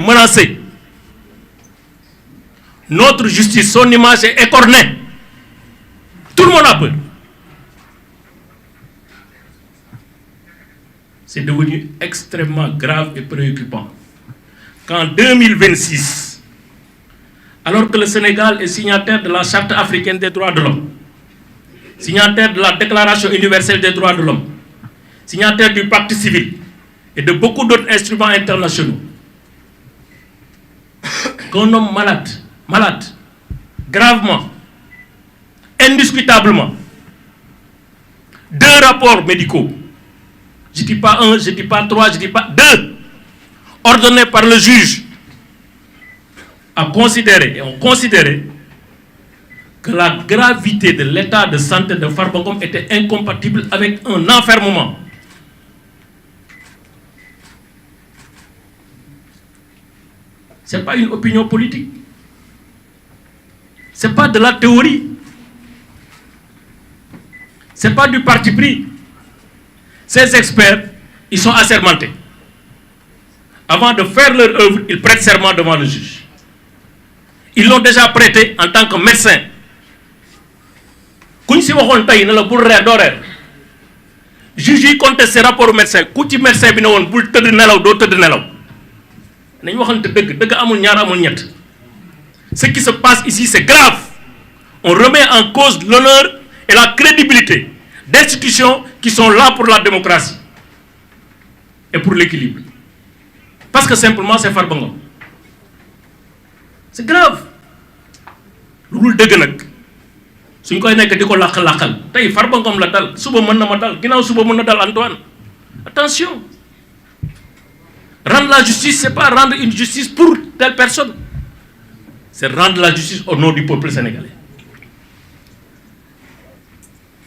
menacée. Notre justice, son image est écornée. Tout le monde a peur. C'est devenu extrêmement grave et préoccupant qu'en 2026, alors que le Sénégal est signataire de la Charte africaine des droits de l'homme, signataire de la Déclaration universelle des droits de l'homme, signataire du Pacte civil et de beaucoup d'autres instruments internationaux, qu'un homme malade, gravement, indiscutablement, 2 rapports médicaux, je ne dis pas 1, je ne dis pas 3, je ne dis pas 2, ordonnés par le juge, a considéré et ont considéré que la gravité de l'état de santé de Farba Ngom était incompatible avec un enfermement. Ce n'est pas une opinion politique. Ce n'est pas de la théorie. Ce n'est pas du parti pris. Ces experts, ils sont assermentés. Avant de faire leur œuvre, ils prêtent serment devant le juge. Ils l'ont déjà prêté en tant que médecin. Si le juge conteste ces rapports au médecin, si le médecin ce qui se passe ici, c'est grave. On remet en cause l'honneur et la crédibilité d'institutions qui sont là pour la démocratie et pour l'équilibre. Parce que simplement, c'est Farba Ngom. C'est grave. Loulou deug nak suñ koy nek diko lakal tay Farba Ngom la dal suba mën na ma dal ginaaw suba mën na dal Antoine. Attention. Rendre la justice, c'est pas rendre une justice pour telle personne. C'est rendre la justice au nom du peuple sénégalais.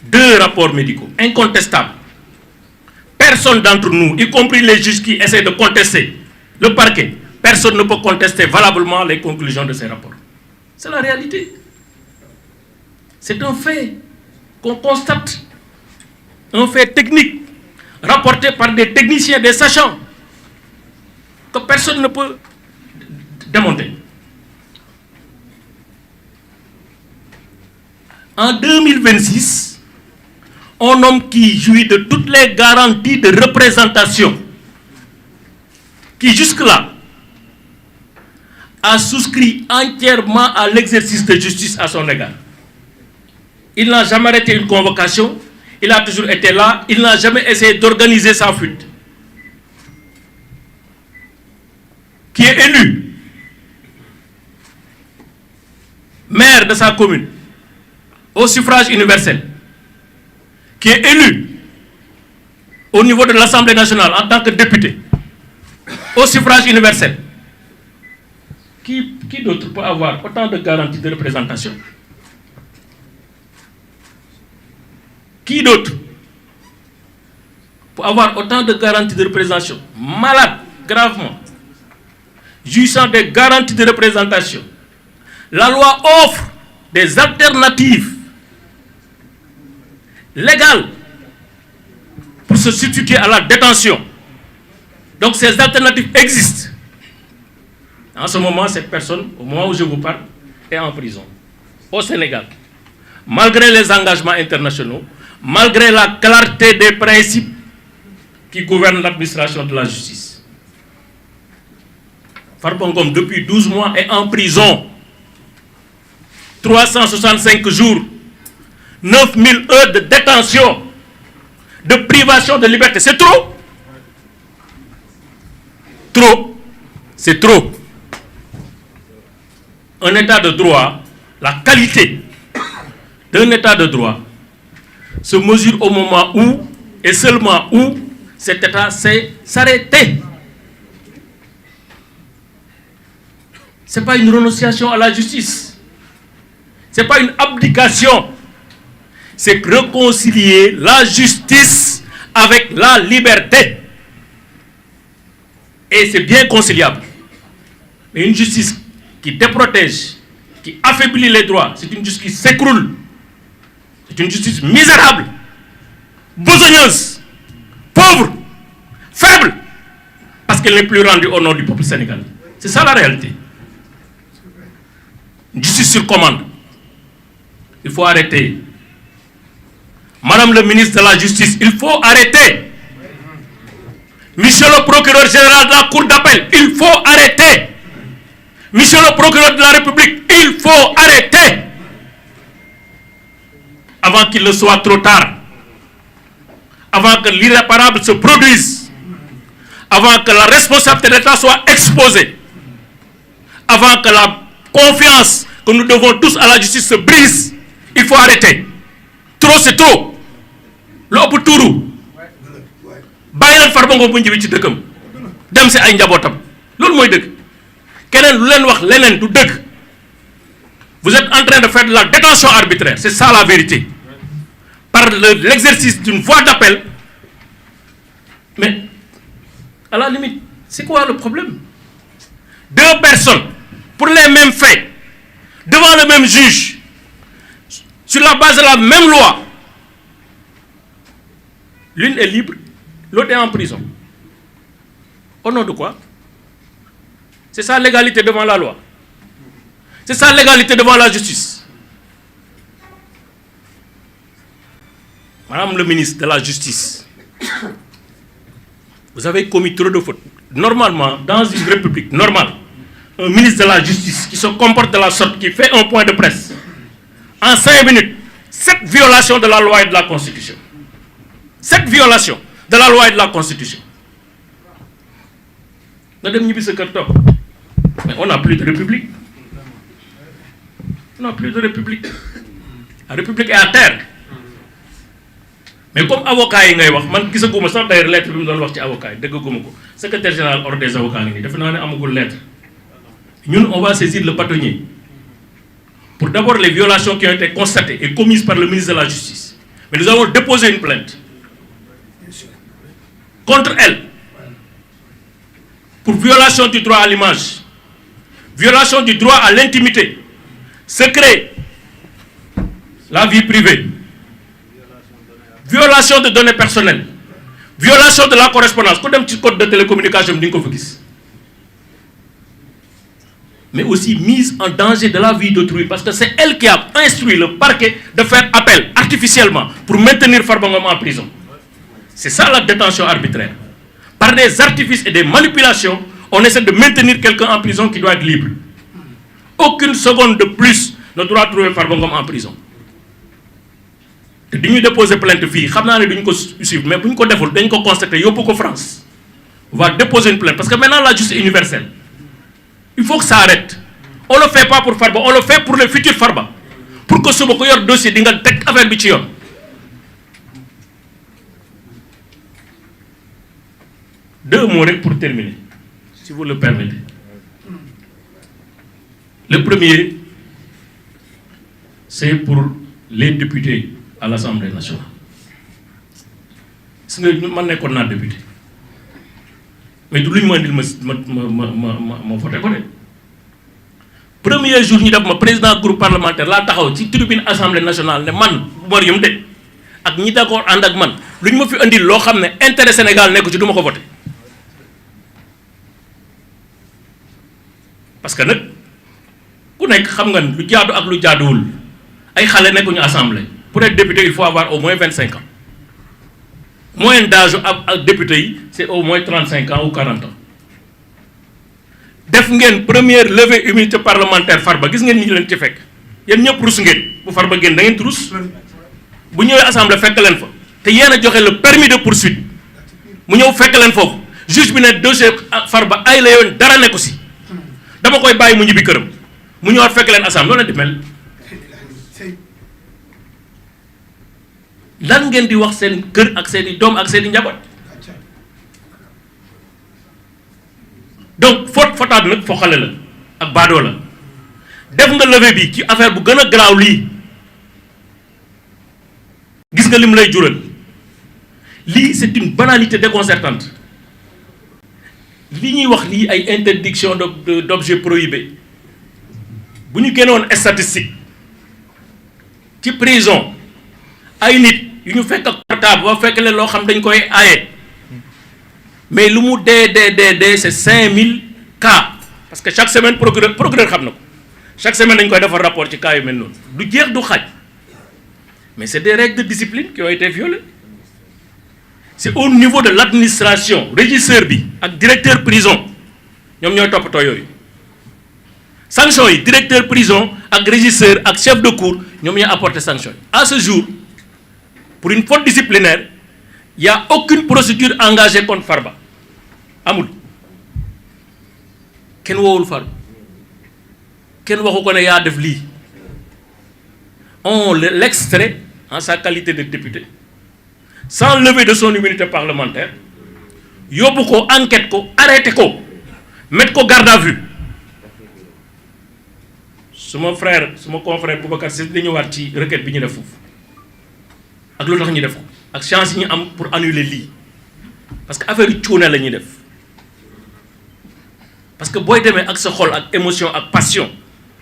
2 rapports médicaux incontestables. Personne d'entre nous, y compris les juges qui essaient de contester le parquet, personne ne peut contester valablement les conclusions de ces rapports. C'est la réalité. C'est un fait qu'on constate, un fait technique, rapporté par des techniciens, des sachants, que personne ne peut démonter. En 2026, un homme qui jouit de toutes les garanties de représentation, qui jusque-là a souscrit entièrement à l'exercice de justice à son égard. Il n'a jamais arrêté une convocation, il a toujours été là, il n'a jamais essayé d'organiser sa fuite. Qui est élu maire de sa commune au suffrage universel, qui est élu au niveau de l'Assemblée nationale en tant que député au suffrage universel. Qui d'autre peut avoir autant de garanties de représentation? Qui d'autre peut avoir autant de garanties de représentation? Malade, gravement, jouissant des garanties de représentation. La loi offre des alternatives légales pour se substituer à la détention. Donc ces alternatives existent. En ce moment, cette personne, au moment où je vous parle, est en prison, au Sénégal. Malgré les engagements internationaux, malgré la clarté des principes qui gouvernent l'administration de la justice. Farba Ngom, depuis 12 mois, est en prison. 365 jours, 9000 heures de détention, de privation de liberté. C'est trop? Trop. C'est trop. Un état de droit, la qualité d'un état de droit se mesure au moment où, et seulement où, cet état sait s'arrêter. Ce n'est pas une renonciation à la justice. Ce n'est pas une abdication. C'est réconcilier la justice avec la liberté. Et c'est bien conciliable. Mais une justice qui déprotège, qui affaiblit les droits, c'est une justice qui s'écroule. C'est une justice misérable, besogneuse, pauvre, faible, parce qu'elle n'est plus rendue au nom du peuple sénégalais. C'est ça la réalité. Justice sur commande. Il faut arrêter. Madame le ministre de la Justice, il faut arrêter. Monsieur le procureur général de la Cour d'appel, il faut arrêter. Monsieur le procureur de la République, il faut arrêter. Avant qu'il ne soit trop tard. Avant que l'irréparable se produise. Avant que la responsabilité de l'État soit exposée. Avant que la confiance que nous devons tous à la justice se brise. Il faut arrêter. Trop c'est trop. L'opu tourou. Bàyyi leen Farba Ngom bu njëbi ci dëkkam dem si ay njabootam loolu mooy dëgg keneen lu leen wax leneen du dëgg. Vous êtes en train de faire de la détention arbitraire, c'est ça la vérité. Par l'exercice d'une voie d'appel. Mais à la limite, c'est quoi le problème? Deux personnes pour les mêmes faits devant le même juge sur la base de la même loi. L'une est libre, l'autre est en prison. Au nom de quoi? C'est ça l'égalité devant la loi. C'est ça l'égalité devant la justice. Madame le ministre de la Justice, vous avez commis trop de fautes. Normalement, dans une république normale, un ministre de la Justice qui se comporte de la sorte, qui fait un point de presse, en 5 minutes, 7 violations de la loi et de la Constitution. 7 violations de la loi et de la Constitution. Mais on n'a plus de république. On n'a plus de république. La république est à terre. Mais comme avocat yi ngay wax man gisaguma sax d'ailleurs lettre bi mu doon wax ci avocat yi déggaguma ko secrétaire général ordre des avocats ngi nii defe naa ne amagul lettre ñun on va saisir le bâtonnier pour d'abord les violations qui ont été constatées et commises par le ministre de la Justice. Mais nous avons déposé une plainte contre elle pour violation du droit à l'image, violation du droit à l'intimité, secret, la vie privée, violation de données personnelles, violation de la correspondance, code de télécommunication, mais aussi mise en danger de la vie d'autrui, parce que c'est elle qui a instruit le parquet de faire appel artificiellement pour maintenir Farba Ngom en prison. C'est ça la détention arbitraire. Par des artifices et des manipulations, on essaie de maintenir quelqu'un en prison qui doit être libre. Aucune seconde de plus ne doit trouver Farba Ngom en prison. Si nous déposer plainte fille, je sais que suivre, mais si nous devons constater, il faut France. On va déposer une plainte. Parce que maintenant, la justice est universelle. Il faut que ça arrête. On ne le fait pas pour Farba, on le fait pour le futur Farba. Pour que ce soit un dossier, il y a une affaire de chion. Deux mots pour terminer, si vous le permettez. Le premier, c'est pour les députés à l'Assemblée nationale. Je suis un député. Mais tout le monde m'a voté. Premier jour, le président du groupe parlementaire, là, ci tribune Assemblée nationale, ne man, Morium de, ak ñi d'accord and ak man, luñ ma fi andil lo xamné intérêt Sénégal nekku ci duma ko voter. Parce que nak ku nek xam nga lu jaadu ak lu jaaduwul ay xalé nekkuñu assemblée. Pour être député, il faut avoir au moins 25 ans. Moyen d'âge à député, c'est au moins 35 ans ou 40 ans. Def ngeen première levée immunité parlementaire Farba gis ngeen ñi leen ci fekk yeen ñepp rus ngeen bu Farba ngeen da ngeen rus bu ñëwé assemblée fekk leen fa té yéna joxé le permis de poursuite mu ñëw fekk leen fofu juge bi né dossier Farba ay la yoon dara nekku ci dama koy bayyi mu ñibi kërëm mu ñëw fekk leen assemblée la di mel lan ngeen di wax seen kër ak seen doom ak seen njabot. Donc fotaat nak fo xalé la ak bado la def nga levé bi ci affaire bu gëna graw li gis nga lim lay jural li c'est une banalité déconcertante li ñuy wax li ay interdiction d'objets prohibés bu ñu génnoon statistique ci prison ay nit yu ñu fekk ak portable ba fekk leen loo xam dañ koy aaye mais lu mu dee c'est 5000 cas parce que chaque semaine procureur xam na ko chaque semaine dañ koy defar rapport ci cas yu mel noonu du jeex du xaaj mais c'est des règles de discipline qui ont été violées. C'est au niveau de l'administration régisseur bi ak directeur prison ñoom ñooy toppatoo yooyu sanction yi directeur prison ak régisseur ak chef de cour ñoom ñooy apporter sanction yi. À ce jour pour une faute disciplinaire il y a aucune procédure engagée contre Farba amul kenn woowul Farba kenn waxu ko ne yaa def lii on l'extrait en sa qualité de député sans lever de son immunité parlementaire yóbbu ko enquête ko arrêté ko mettre ko garde à vue suma frère suma confrère Boubacar Sy di ñëwaat ci requête bi ñu def foofu ak lu tax ñu def ko ak chance yi ñu am pour annuler lii parce que affaire yu cuune la ñuy def parce que booy demee ak sa xol ak émotion ak passion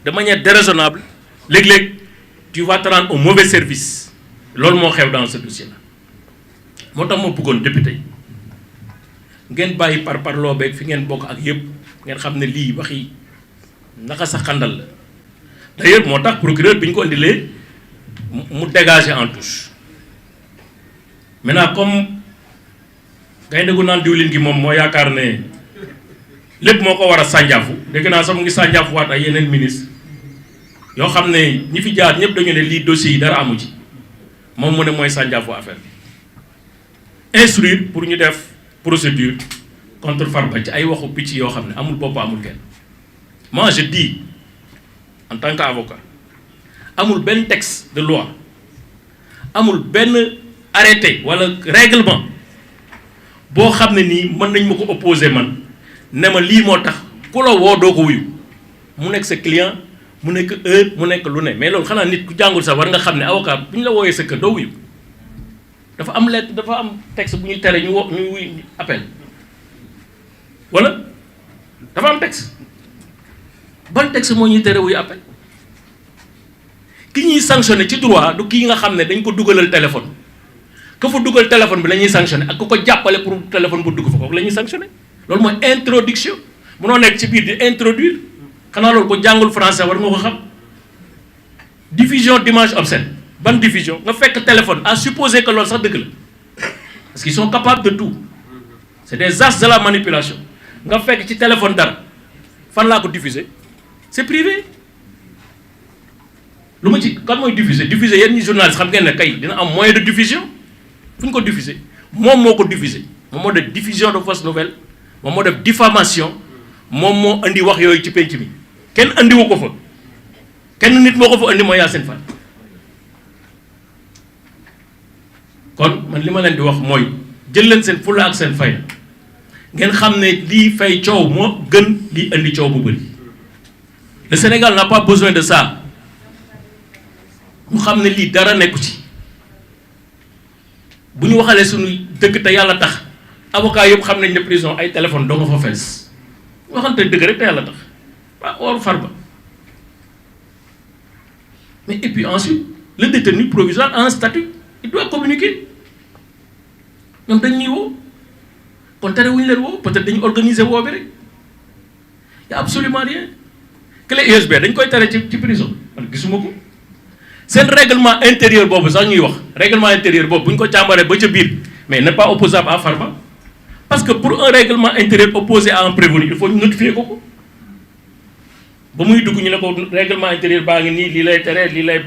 de manière déraisonnable léeg-léeg tu vas te rendre au mauvais service loolu moo xew dans ce dossier là moo tax ma bëggoon député ngeen bàyyi par loo beeg fi ngeen bokk ak yëpp ngeen xam ne lii waxi naka sa xandal la d'ailleurs moo tax procureur bi ñu ko indilee mu dégager en touche maintenant comme gaynde gu naan diwlin gi moom moo yaakaar ne lépp moo ko war a sànjaafu dégg naa sax mu ngi sànjaafu waat ay yeneen ministre yoo xam ne ñi fi jaar ñëpp dañu ne lii dossiers yi dara amu ci moom mu ne mooy sànjaafu affaire bi instruire pour ñu def procédure contre Farba ci ay waxu picc yoo xam ne amul bopp amul kenn moi je dis en tant qu'avocat amul benn texte de loi amul benn arrêté wala règlement boo xam ne nii mën nañ ma ko opposer man ne ma lii moo tax ku la woo doo ko wuyu mu nekk sa client mu nekk heure mu nekk lu ne mais loolu xanaa nit ku jàngul sax war nga xam ne avocat bu ñu la wooyee sa kër doo wuyu dafa am lettre dafa am texte bu ñuy tere ñu wuy appel wala dafa am texte ban texte moo ñuy tere wuy appel ki ñuy sanctionné ci droit du kii nga xam ne dañ ko dugalal téléphone ka fa dugal téléphone bi la ñuy sanctionné ak ku ko jàppale pour téléphone bu dugg fa kooku la ñuy sanctionné loolu mooy introduction munoo nekk ci biir di introduire xanaa loolu ko jàngul français war nga ko xam diffusion d'image obscène ban diffusion nga fekk téléphone à supposer que loolu sax dëgg la parce qu'ils sont capables de tout c'est des as de la manipulation nga fekk ci téléphone dara fan laa ko diffuser c'est privé lu ma ci kan mooy diffuser yéen ñi journaliste xam ngeen ne kay dina am moyen de diffusion fu ñu ko diffuser moom moo ko diffuser moom moo def diffusion de fausses nouvelles moom moo def diffamation moom moo andi wax yooyu ci penc mi kenn andiwu ko fa kenn nit moo ko fa andi mooy Yacine Fall kon man li ma leen di wax mooy jël leen seen fulla ak seen fayda ngeen xam ne lii fay coow moo gën lii andi coow bu bëri le Sénégal n'a pas besoin de ça ñu xam ne lii dara nekku ci bu ñu waxalee suñu dëgg te yàlla tax avocat yëpp xam nañ ne prison ay téléphone doo nga fa fees waxante dëgg rek te yàlla tax waaw or Farba mais et puis ensuite le détenu provisoire a un statut il doit communiquer ñoom dañ ñuy woo kon tere wuñu leen woo peut-être dañu organiser woo bi rek y a absolument rien clé USB dañ koy tere ci prison man gisuma ko seen règlement intérieur boobu sax ñuy wax règlement intérieur boobu bu ñu ko càmbaree ba ca biir mais n'est pas opposable à Farba parce que pour un règlement intérieur opposé à un prévenu il faut ñu notifier ko ba muy dugg ñu ne ko règlement intérieur baa ngi nii lii lay tere lii lay